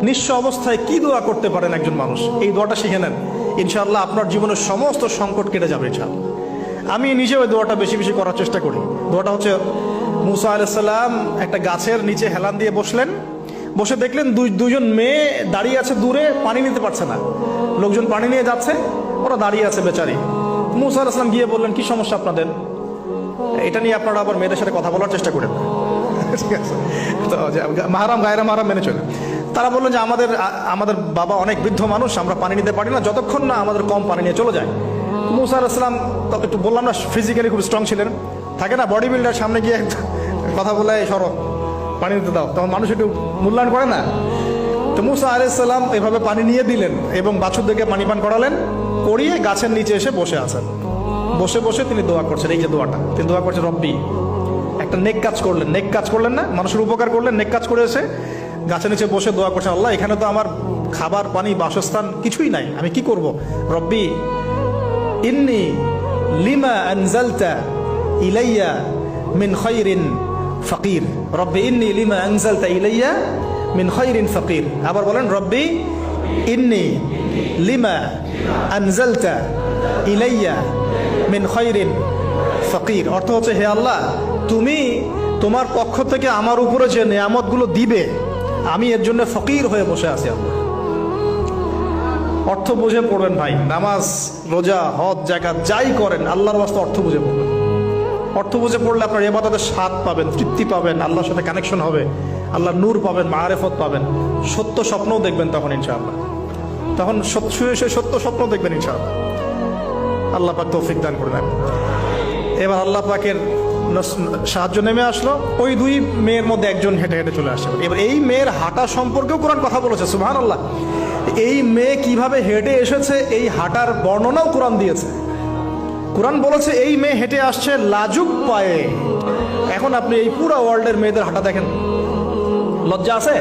নিঃস্ব অবস্থায় কি দোয়া করতে পারেন একজন মানুষ, এই দোয়াটা শিখে নেন, ইনশাআল্লাহ আপনার জীবনের সমস্ত সংকট কেটে যাবে ইনশাআল্লাহ। আমি নিজেও এই দোয়াটা বেশি বেশি করার চেষ্টা করি। দোয়াটা হচ্ছে, মুসা আলাইহিস সালাম একটা গাছের নিচে হেলান দিয়ে বসলেন, বসে দেখলেন দুইজন মেয়ে দাঁড়িয়ে আছে দূরে, পানি নিতে পারছে না, লোকজন পানি নিয়ে যাচ্ছে, ওরা দাঁড়িয়ে আছে বেচারি। মুসা আলাইহিস সালাম গিয়ে বললেন, কি সমস্যা আপনাদের? এটা নিয়ে আপনারা আবার মেয়েদের সাথে কথা বলার চেষ্টা করেন, ঠিক আছে? তো মাহারাম গায়রা মাহারাম মেনে চলে। তারা বললেন যে আমাদের বাবা অনেক বৃদ্ধ মানুষ, আমরা পানি নিতে পারি না যতক্ষণ না আমাদের কম পানি নিয়ে চলে যায়। মুসা আলাইহিস সালাম একটু বললাম না, ফিজিক্যালি খুব স্ট্রং ছিলেন, থাকে না বডি বিল্ডার, সামনে গিয়ে কথা বলে সরো পানি নিতে দাও, তখন মানুষ একটু মূল্যায়ন করে না। তো মুসা আলাইহিস সালাম এভাবে পানি নিয়ে দিলেন এবং বাছুরদেরকে পানি পান করালেন, করিয়ে গাছের নিচে এসে বসে আছেন। বসে বসে তিনি দোয়া করছেন, এই যে দোয়াটা তিনি দোয়া করছেন, রব্বি, একটা নেক কাজ করলেন, নেক কাজ করলেন না, মানুষের উপকার করলেন, নেক কাজ করে এসে গাছের নিচে বসে দোয়া করছেন, আল্লাহ এখানে তো আমার খাবার পানি বাসস্থান কিছুই নাই, আমি কি করব? রব্বি ইন্নি লিমা আনজালতা ইলাইয়া মিন খায়রিন ফাকির, রব্বি ইন্নি লিমা আনজালতা ইলাইয়া মিন খায়রিন ফাকির। আবার বলেন, রব্বি ইন্নি লিমা আনজালতা ইলাইয়া মিন খায়রিন ফাকির। অর্থ হচ্ছে, হে আল্লাহ, তুমি তোমার পক্ষ থেকে আমার উপরে যে নিয়ামতগুলো দিবে, আমি এর জন্য ফকির হয়ে বসে আছি। আল্লাহ অর্থ বুঝে পড়বেন ভাই, নামাজ রোজা হজ জাকাত যাই করেন আল্লাহর ওয়াস্তে অর্থ বুঝে পড়বেন। অর্থ বুঝে পড়লে আপনার ইবাদতের স্বাদ পাবেন, তৃপ্তি পাবেন, আল্লাহর সাথে কানেকশন হবে, আল্লাহর নূর পাবেন, মাআরিফত পাবেন, সত্য স্বপ্নও দেখবেন তখন ইনশাআল্লাহ। তখন শুয়ে সত্য স্বপ্ন দেখবেন ইনশাআল্লাহ। আল্লাহ পাক তৌফিক দান করবেন। এবার আল্লাহ পাকের সাহায্য নেমে আসলো, ওই দুই মেয়ের মধ্যে একজন হেঁটে হেঁটে চলে আসছে। এবার এই মেয়ের হাঁটা সম্পর্কেও কোরআন কথা বলেছে, সুবহানাল্লাহ। এই মেয়ে কিভাবে হেঁটে এসেছে, এই হাঁটার বর্ণনাও কোরআন দিয়েছে। কোরআন বলেছে এই মেয়ে হেঁটে আসছে লাজুক পায়ে। এখন আপনি এই পুরো ওয়ার্ল্ডের মেয়েদের হাঁটা দেখেন, লজ্জা আছে?